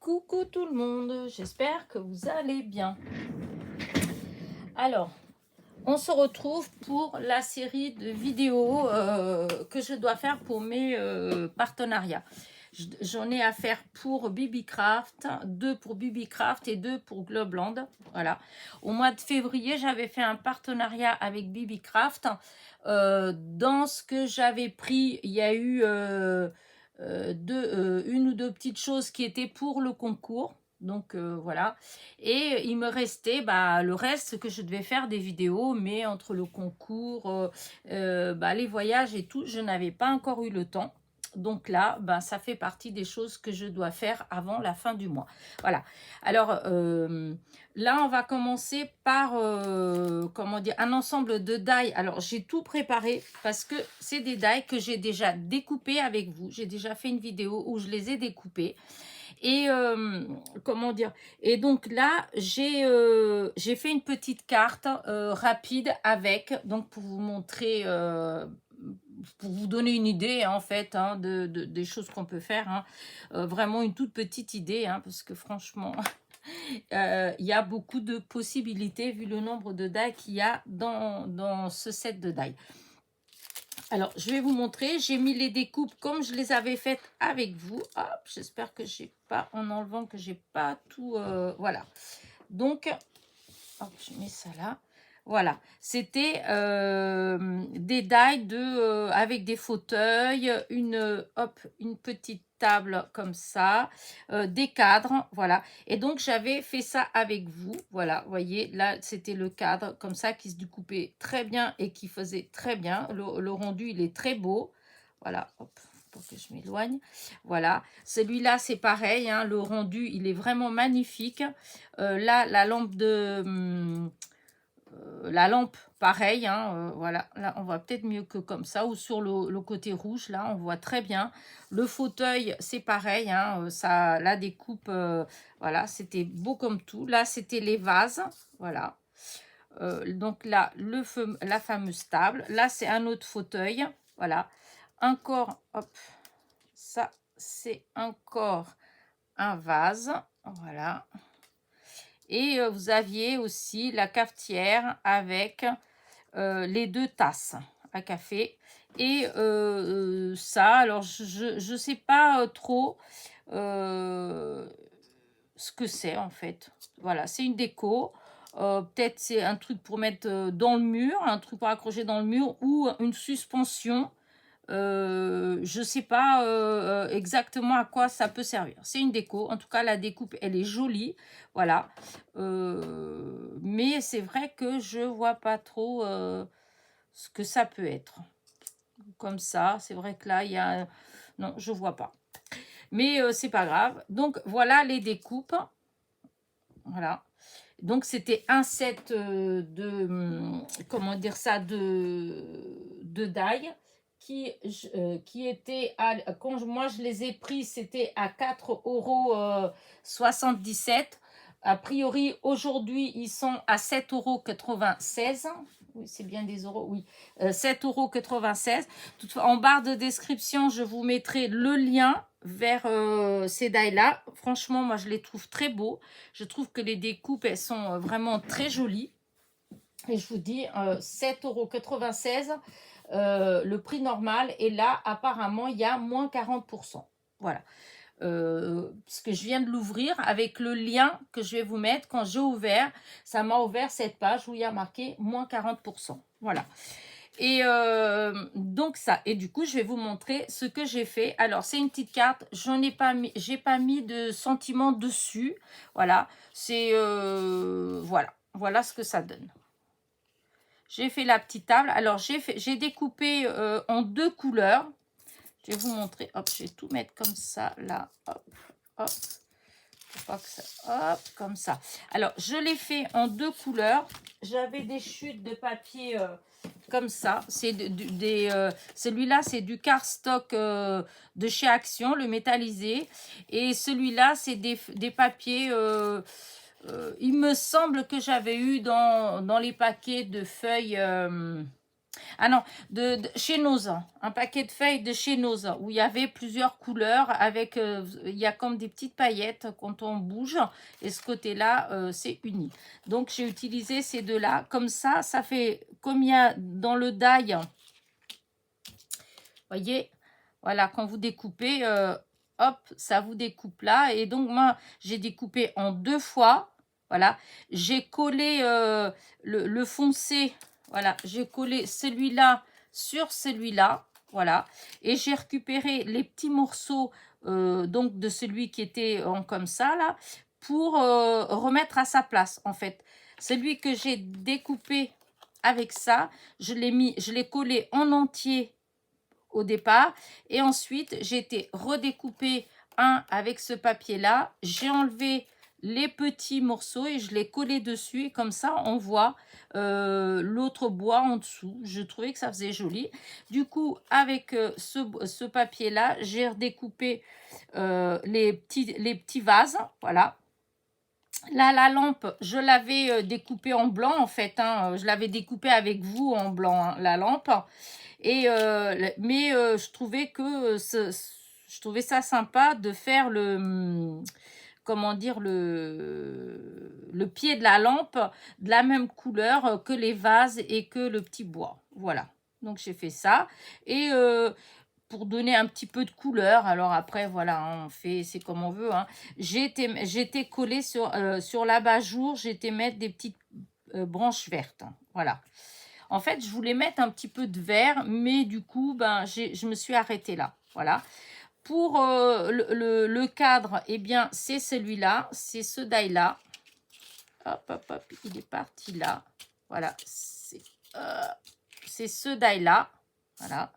Coucou tout le monde, j'espère que vous allez bien. Alors, on se retrouve pour la série de vidéos que je dois faire pour mes partenariats. J'en ai à faire pour BBcraft, 2 pour BBcraft et 2 pour Globland. Voilà. Au mois de février, j'avais fait un partenariat avec BBcraft. Dans ce que j'avais pris, il y a eu une ou deux petites choses qui étaient pour le concours. Donc voilà. Et il me restait le reste que je devais faire des vidéos, mais entre le concours, les voyages et tout, je n'avais pas encore eu le temps. Donc là, ça fait partie des choses que je dois faire avant la fin du mois. Voilà. Alors là, on va commencer par comment dire, un ensemble de die. Alors j'ai tout préparé parce que c'est des die que j'ai déjà découpés avec vous. J'ai déjà fait une vidéo où je les ai découpés. Et comment dire, et donc là j'ai fait une petite carte rapide avec, donc pour vous montrer, pour vous donner une idée en fait des choses qu'on peut faire, vraiment une toute petite idée, parce que franchement il y a beaucoup de possibilités vu le nombre de die qu'il y a dans ce set de die. Alors, je vais vous montrer. J'ai mis les découpes comme je les avais faites avec vous. Hop, j'espère que j'ai pas, en enlevant que j'ai pas tout. Voilà. Donc, hop, je mets ça là. Voilà. C'était des die avec des fauteuils, une petite table comme ça, des cadres, voilà. Et donc, j'avais fait ça avec vous, voilà. Vous voyez, là, c'était le cadre comme ça qui se découpait très bien et qui faisait très bien. Le rendu, il est très beau. Voilà, hop, pour que je m'éloigne. Voilà, celui-là, c'est pareil, le rendu, il est vraiment magnifique. Là, la lampe, pareil, voilà, là on voit peut-être mieux que comme ça, ou sur le côté rouge, là on voit très bien. Le fauteuil, c'est pareil, ça, la découpe, voilà, c'était beau comme tout. Là, c'était les vases, voilà. Donc là, la fameuse table. Là, c'est un autre fauteuil, voilà. Encore, hop, ça, c'est encore un vase, voilà. Et vous aviez aussi la cafetière avec les 2 tasses à café. Et ça, alors je sais pas trop ce que c'est en fait. Voilà, c'est une déco. Peut-être c'est un truc pour mettre dans le mur, un truc pour accrocher dans le mur, ou une suspension. Je sais pas exactement à quoi ça peut servir. C'est une déco. En tout cas, la découpe, elle est jolie. Voilà. Mais c'est vrai que je vois pas trop ce que ça peut être. Comme ça, c'est vrai que là, il y a... Non, je vois pas. Mais c'est pas grave. Donc, voilà les découpes. Voilà. Donc, c'était un set comment dire ça, de die qui était, moi je les ai pris, c'était à 4,77 €. A priori, aujourd'hui, ils sont à 7,96 €. Oui, c'est bien des euros, oui. 7,96 €. Toutefois, en barre de description, je vous mettrai le lien vers ces die-là. Franchement, moi, je les trouve très beaux. Je trouve que les découpes, elles sont vraiment très jolies. Et je vous dis, 7,96 €, le prix normal. Et là, apparemment, il y a moins 40%. Voilà. Parce que je viens de l'ouvrir avec le lien que je vais vous mettre. Quand j'ai ouvert, ça m'a ouvert cette page où il y a marqué moins 40%. Voilà. Et donc ça, et du coup je vais vous montrer ce que j'ai fait. Alors c'est une petite carte, j'en ai pas mis, j'ai pas mis de sentiments dessus. Voilà, c'est voilà ce que ça donne. J'ai fait la petite table. Alors j'ai découpé en 2 couleurs. Je vais vous montrer. Hop, je vais tout mettre comme ça là. Hop, hop. Pas que ça, hop, comme ça. Alors, je l'ai fait en 2 couleurs. J'avais des chutes de papier comme ça. C'est celui-là, c'est du cardstock de chez Action, le métallisé. Et celui-là, c'est des papiers. Il me semble que j'avais eu dans les paquets de feuilles. Ah non, chez Noza, un paquet de feuilles de chez Noza, où il y avait plusieurs couleurs, avec, il y a comme des petites paillettes quand on bouge, et ce côté-là, c'est uni. Donc, j'ai utilisé ces deux-là. Comme ça fait, comme il y a dans le die, voyez, voilà, quand vous découpez, hop, ça vous découpe là. Et donc, moi, j'ai découpé en 2 fois. Voilà, j'ai collé le foncé. Voilà, j'ai collé celui-là sur celui-là. Voilà, et j'ai récupéré les petits morceaux donc de celui qui était en comme ça là pour remettre à sa place en fait. Celui que j'ai découpé avec ça, je l'ai collé en entier au départ, et ensuite j'ai été redécouper un avec ce papier là, j'ai enlevé les petits morceaux et je les collé dessus, et comme ça on voit l'autre bois en dessous. Je trouvais que ça faisait joli. Du coup, avec ce papier là, j'ai redécoupé les petits vases. Voilà. Là, la lampe, je l'avais découpée en blanc en fait, hein. Je l'avais découpée avec vous en blanc, hein, la lampe. Et mais je trouvais que je trouvais ça sympa de faire comment dire, le pied de la lampe de la même couleur que les vases et que le petit bois. Voilà. Donc j'ai fait ça. Et pour donner un petit peu de couleur, alors après voilà, hein, on fait, c'est comme on veut, hein. J'étais collée sur l'abat-jour, j'étais mettre des petites branches vertes, hein. Voilà. En fait, je voulais mettre un petit peu de vert, mais du coup, ben, je me suis arrêtée là. Voilà. Pour le cadre, eh bien, c'est celui-là, c'est ce die-là. Hop, hop, hop, il est parti là. Voilà, c'est ce die-là. Voilà.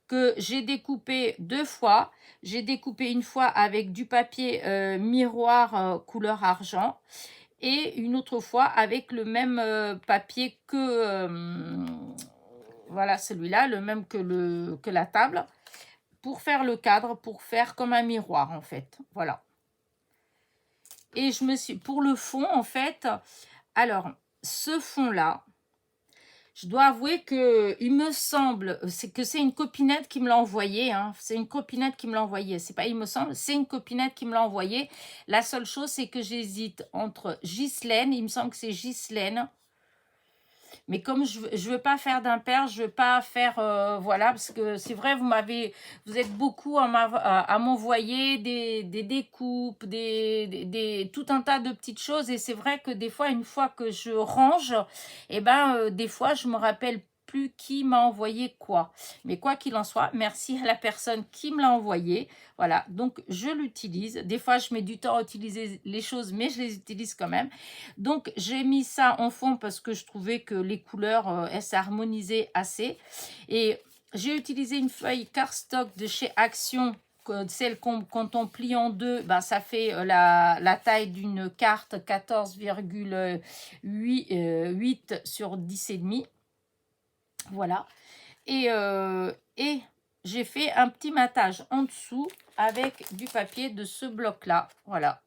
Que j'ai découpé 2 fois. J'ai découpé une fois avec du papier miroir couleur argent, et une autre fois avec le même papier que voilà, celui-là, le même que la table, pour faire le cadre, pour faire comme un miroir en fait. Voilà. Et je me suis, pour le fond en fait, alors ce fond là, je dois avouer que il me semble que c'est une copinette qui me l'a envoyé, hein. C'est une copinette qui me l'a envoyé. C'est pas il me semble, c'est une copinette qui me l'a envoyé. La seule chose, c'est que j'hésite entre Ghislaine, il me semble que c'est Ghislaine. Mais comme je veux pas faire d'impair, je veux pas faire voilà, parce que c'est vrai, vous êtes beaucoup à m'envoyer des découpes, tout un tas de petites choses, et c'est vrai que des fois, une fois que je range, et ben des fois je me rappelle plus qui m'a envoyé quoi. Mais quoi qu'il en soit, merci à la personne qui me l'a envoyé. Voilà, donc je l'utilise. Des fois, je mets du temps à utiliser les choses, mais je les utilise quand même. Donc, j'ai mis ça en fond parce que je trouvais que les couleurs, elles s'harmonisaient assez. Et j'ai utilisé une feuille cardstock de chez Action, celle quand on plie en deux, ben, ça fait la taille d'une carte 14,8 sur 10,5. Voilà. Et j'ai fait un petit matage en dessous avec du papier de ce bloc-là. Voilà,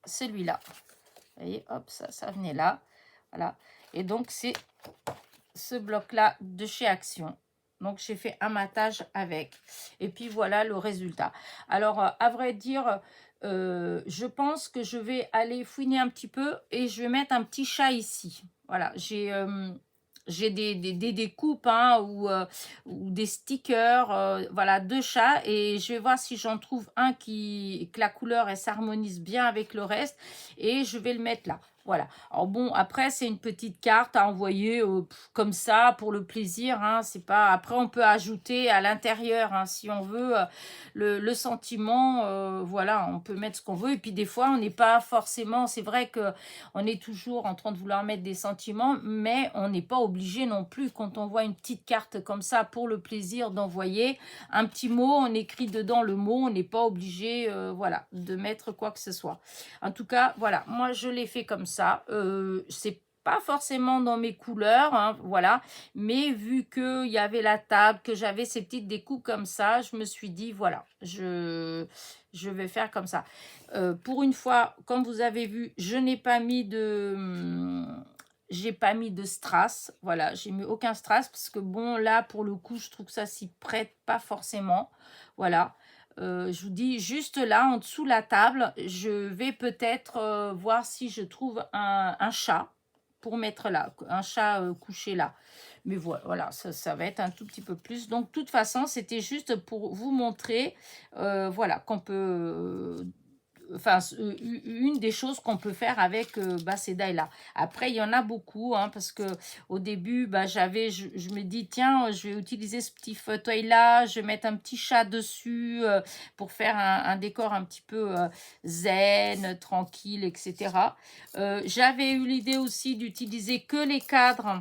celui-là. Vous voyez, hop, ça venait là. Voilà. Et donc, c'est ce bloc-là de chez Action. Donc, j'ai fait un matage avec. Et puis, voilà le résultat. Alors, à vrai dire, je pense que je vais aller fouiner un petit peu et je vais mettre un petit chat ici. Voilà, j'ai des découpes, hein, ou des stickers, voilà, 2 chats, et je vais voir si j'en trouve un que la couleur elle s'harmonise bien avec le reste, et je vais le mettre là. Voilà. Alors bon, après, c'est une petite carte à envoyer comme ça, pour le plaisir, hein. C'est pas... Après, on peut ajouter à l'intérieur, hein, si on veut, le sentiment. Voilà, on peut mettre ce qu'on veut. Et puis, des fois, on n'est pas forcément... C'est vrai que on est toujours en train de vouloir mettre des sentiments, mais on n'est pas obligé non plus, quand on voit une petite carte comme ça, pour le plaisir d'envoyer un petit mot, on écrit dedans le mot, on n'est pas obligé, voilà, de mettre quoi que ce soit. En tout cas, voilà, moi je l'ai fait comme ça. C'est pas forcément dans mes couleurs, hein, voilà, mais vu qu'il y avait la table, que j'avais ces petites découpes comme ça, je me suis dit, voilà, je vais faire comme ça. Pour une fois, comme vous avez vu, je n'ai pas mis de... j'ai pas mis de strass, voilà, j'ai mis aucun strass parce que bon, là, pour le coup, je trouve que ça s'y prête pas forcément, voilà. Je vous dis, juste là, en dessous de la table, je vais peut-être voir si je trouve un chat pour mettre là, un chat couché là. Mais voilà, ça va être un tout petit peu plus. Donc, de toute façon, c'était juste pour vous montrer, voilà, qu'on peut... enfin, une des choses qu'on peut faire avec ces dailles-là. Après, il y en a beaucoup, hein, parce que au début, je me dis, tiens, je vais utiliser ce petit fauteuil-là, je vais mettre un petit chat dessus pour faire un décor un petit peu zen, tranquille, etc. J'avais eu l'idée aussi d'utiliser que les cadres,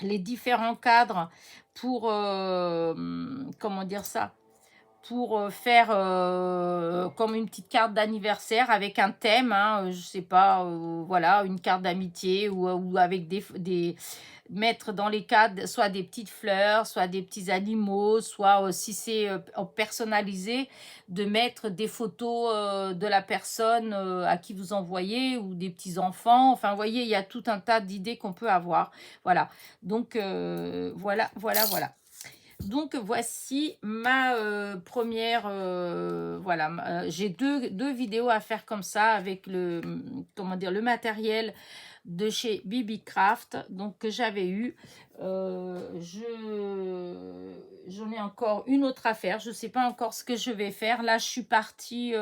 les différents cadres pour, comment dire ça, pour faire comme une petite carte d'anniversaire avec un thème, hein, je sais pas, voilà, une carte d'amitié ou avec mettre dans les cadres soit des petites fleurs, soit des petits animaux, soit si c'est personnalisé, de mettre des photos de la personne à qui vous envoyez ou des petits enfants. Enfin, vous voyez, il y a tout un tas d'idées qu'on peut avoir. Voilà. Donc, voilà. Donc, voici ma première, voilà, j'ai deux vidéos à faire comme ça avec comment dire, le matériel de chez Bibi Craft, donc que j'avais eu. J'en ai encore une autre à faire. Je ne sais pas encore ce que je vais faire. Là, je suis partie.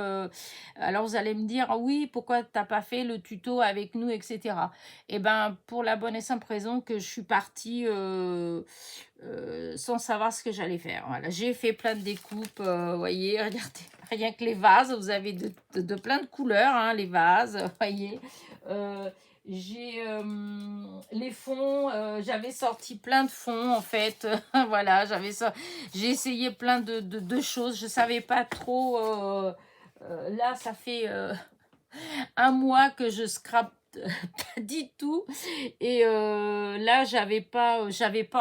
Alors, vous allez me dire, ah oui, pourquoi tu n'as pas fait le tuto avec nous, etc. Eh bien, pour la bonne et simple raison que je suis partie sans savoir ce que j'allais faire. Voilà, j'ai fait plein de découpes. Vous voyez, regardez, rien que les vases, vous avez de plein de couleurs, hein, les vases, voyez. J'ai les fonds, j'avais sorti plein de fonds en fait. Voilà, j'ai essayé plein de choses. Je savais pas trop. Là, ça fait un mois que je scrape pas du tout et là j'avais pas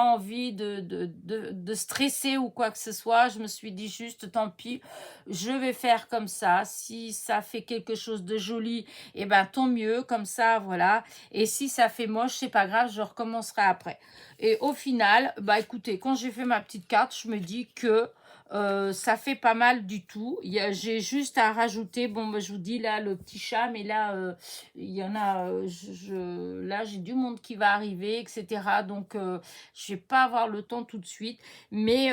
envie de stresser ou quoi que ce soit. Je me suis dit juste tant pis, je vais faire comme ça. Si ça fait quelque chose de joli, et ben tant mieux, comme ça, voilà. Et si ça fait moche, c'est pas grave, je recommencerai après. Et au final, bah écoutez, quand j'ai fait ma petite carte, je me dis que ça fait pas mal du tout. J'ai juste à rajouter, bon, bah, je vous dis là, le petit chat, mais là, il y en a, là, j'ai du monde qui va arriver, etc. Donc, je vais pas avoir le temps tout de suite. Mais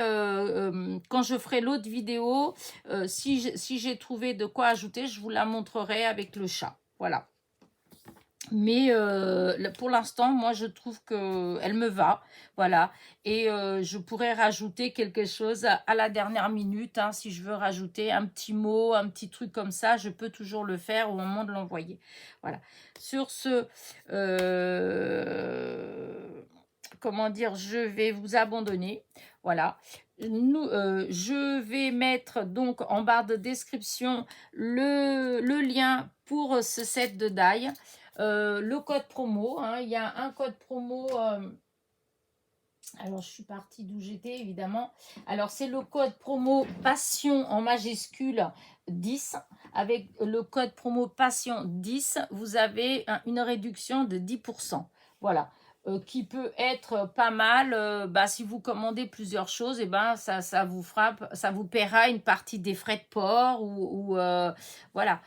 quand je ferai l'autre vidéo, si j'ai trouvé de quoi ajouter, je vous la montrerai avec le chat. Voilà. Mais pour l'instant, moi, je trouve qu'elle me va, voilà. Et je pourrais rajouter quelque chose à la dernière minute, hein, si je veux rajouter un petit mot, un petit truc comme ça, je peux toujours le faire au moment de l'envoyer. Voilà. Sur ce, comment dire, je vais vous abandonner. Voilà. Je vais mettre donc en barre de description le lien pour ce set de die. Le code promo, hein, il y a un code promo. Alors, je suis partie d'où j'étais, évidemment. Alors, c'est le code promo Passion en majuscule 10. Avec le code promo Passion 10, vous avez une réduction de 10%. Voilà. Qui peut être pas mal. Si vous commandez plusieurs choses, et ben, ça vous frappe, ça vous paiera une partie des frais de port ou voilà.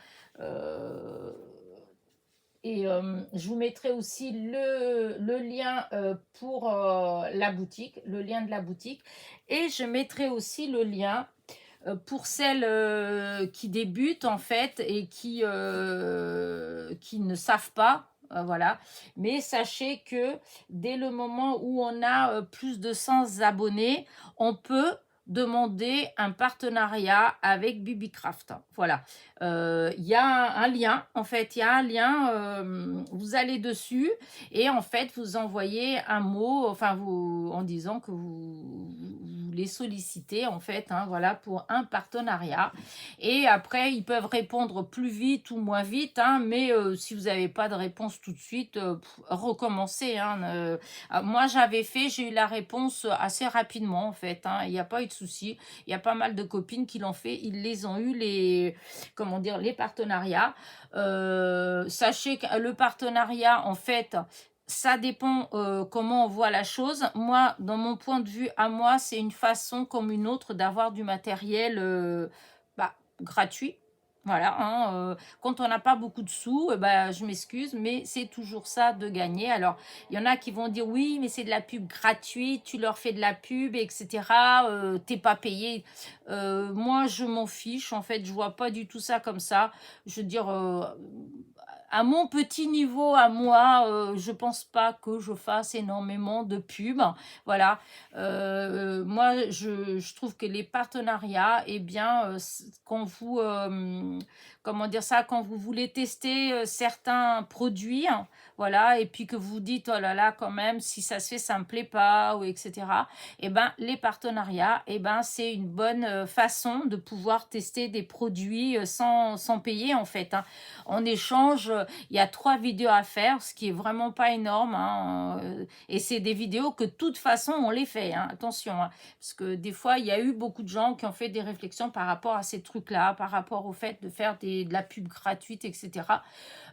Et je vous mettrai aussi le lien pour la boutique, le lien de la boutique. Et je mettrai aussi le lien pour celles qui débutent en fait et qui ne savent pas. Voilà. Mais sachez que dès le moment où on a plus de 100 abonnés, on peut demander un partenariat avec Bibicraft. Voilà. Il y a un lien, en fait, il y a un lien, vous allez dessus et en fait, vous envoyez un mot, enfin, en disant que vous les sollicitez, en fait, hein, voilà, pour un partenariat. Et après, ils peuvent répondre plus vite ou moins vite, hein, mais si vous n'avez pas de réponse tout de suite, recommencez. Hein, moi, j'ai eu la réponse assez rapidement, en fait, hein, il n'y a pas eu de souci. Il y a pas mal de copines qui l'ont fait, ils les ont eu, comment dire, les partenariats. Sachez que le partenariat, en fait, ça dépend comment on voit la chose. Moi, dans mon point de vue à moi, c'est une façon comme une autre d'avoir du matériel bah, gratuit. Voilà, hein, quand on n'a pas beaucoup de sous, bah, je m'excuse, mais c'est toujours ça de gagner. Alors, il y en a qui vont dire oui, mais c'est de la pub gratuite, tu leur fais de la pub, etc. T'es pas payé. Moi, je m'en fiche, en fait, je vois pas du tout ça comme ça. Je veux dire, à mon petit niveau, à moi, je pense pas que je fasse énormément de pubs. Voilà. Moi, je trouve que les partenariats, eh bien, quand vous, comment dire ça, quand vous voulez tester certains produits, hein, voilà, et puis que vous dites, oh là là, quand même, si ça se fait, ça me plaît pas, ou etc. Eh ben, les partenariats, eh ben, c'est une bonne façon de pouvoir tester des produits sans payer, en fait, hein. En échange, il y a 3 vidéos à faire, ce qui est vraiment pas énorme, hein, et c'est des vidéos que de toute façon, on les fait, hein, attention, hein, parce que des fois, il y a eu beaucoup de gens qui ont fait des réflexions par rapport à ces trucs-là, par rapport au fait de faire de la pub gratuite, etc.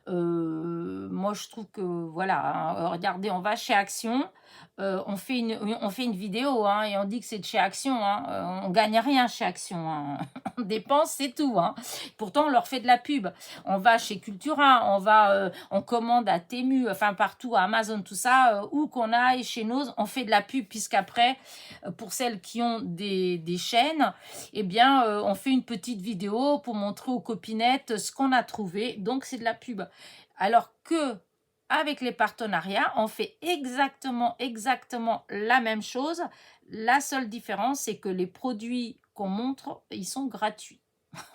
Moi, je trouve que, voilà, hein, regardez, on va chez Action, on fait une vidéo, hein, et on dit que c'est de chez Action, hein, on gagne rien chez Action, hein. On dépense, c'est tout, hein. Pourtant, on leur fait de la pub. On va chez Cultura, on commande à Temu, enfin partout, à Amazon, tout ça, où qu'on aille chez nous, on fait de la pub, puisqu'après, pour celles qui ont des chaînes, eh bien, on fait une petite vidéo pour montrer aux copinettes ce qu'on a trouvé, donc c'est de la pub. Alors que avec les partenariats, on fait exactement la même chose. La seule différence, c'est que les produits qu'on montre, ils sont gratuits.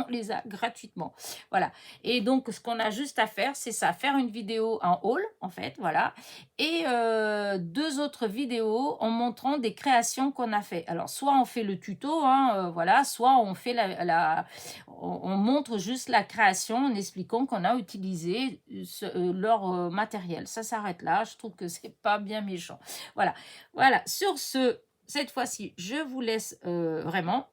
On les a gratuitement. Voilà. Et donc, ce qu'on a juste à faire, c'est ça, faire une vidéo en haul, en fait, voilà. Et 2 autres vidéos en montrant des créations qu'on a fait. Alors, soit on fait le tuto, hein, voilà, soit on fait on montre juste la création en expliquant qu'on a utilisé leur matériel. Ça s'arrête là. Je trouve que c'est pas bien méchant. Voilà. Voilà. Sur ce, cette fois-ci, je vous laisse vraiment.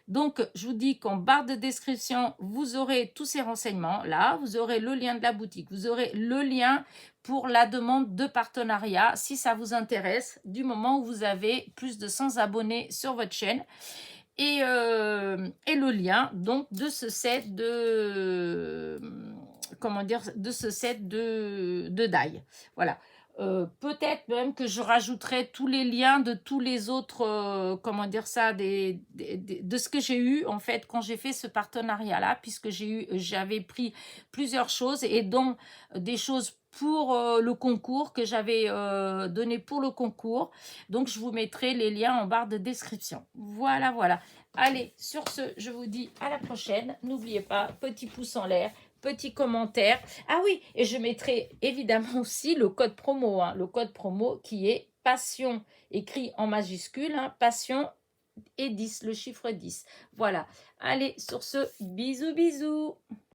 Donc, je vous dis qu'en barre de description, vous aurez tous ces renseignements là. Vous aurez le lien de la boutique. Vous aurez le lien pour la demande de partenariat si ça vous intéresse du moment où vous avez plus de 100 abonnés sur votre chaîne. Et le lien donc de ce set de comment dire, de ce set de die. Voilà. Peut-être même que je rajouterai tous les liens de tous les autres, comment dire ça, de ce que j'ai eu en fait quand j'ai fait ce partenariat-là, puisque j'avais pris plusieurs choses et dont des choses pour le concours que j'avais donné pour le concours. Donc, je vous mettrai les liens en barre de description. Voilà, voilà. Allez, sur ce, je vous dis à la prochaine. N'oubliez pas, petit pouce en l'air, petit commentaire. Ah oui, et je mettrai évidemment aussi le code promo, hein, le code promo qui est passion, écrit en majuscule, hein, passion et 10, le chiffre 10. Voilà. Allez, sur ce, bisous, bisous.